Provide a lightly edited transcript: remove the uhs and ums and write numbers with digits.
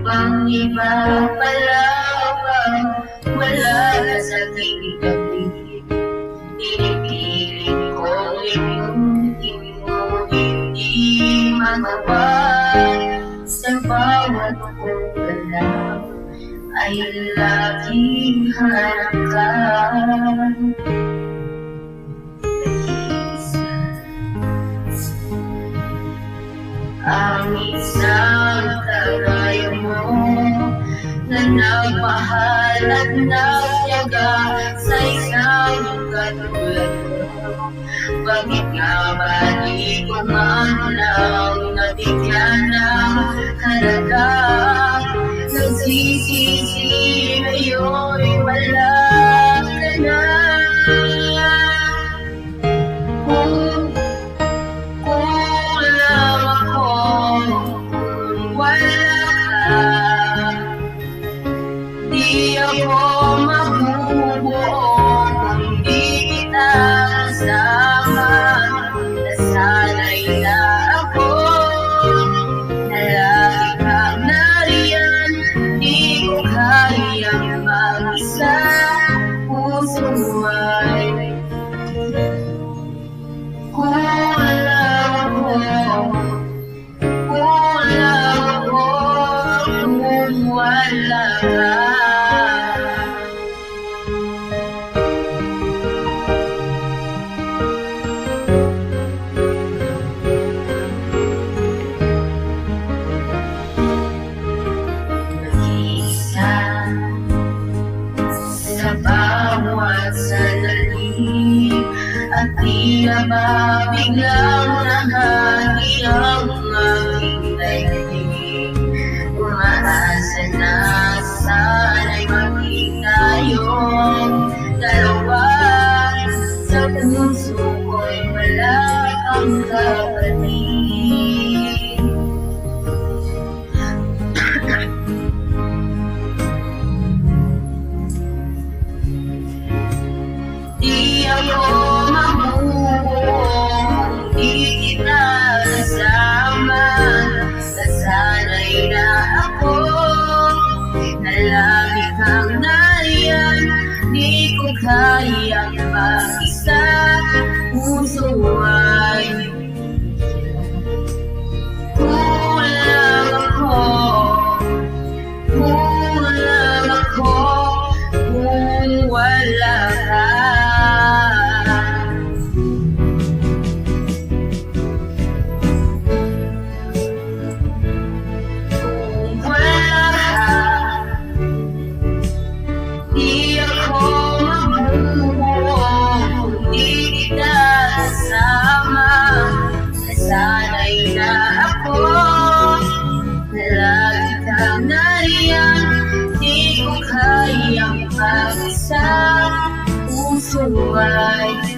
bang iba pala bang wala sa aking gabi? Pinipilit kong limutin mo, hindi magawa. Sa bawat galaw ay laging harap ka. Ang isang kagaya mo na nagmahal at nagtyaga sa isang katulad mo, bakit nga ba di ko man lang nabigyan ng halaga? Nagsisisi ngayon'y wala ka na. Di ako mabubuo kung di kita kasama. Nasanay na ako na lagi kang nariyan. Di ko kayang mag-isa, puso ay kulang ako. Kulang ako kung wala ka. Sa bawat sandali at tila ba biglang nahagi ang aking daigdig. Umaasa na sana'y maging tayong dalawa. Sa puso ko'y wala kang kapatid. Di ako mabubuo kung di kita kasama. Nasanay na ako na lagi kang nariyan. Di ko kayang mag-isa, puso ay kulang ako. Kulang ako kung wala ka. Di ako mabubuo kung di kita kasama. Nasanay na ako na lagi kang nariyan. Di ko kayang mag-isa, puso ay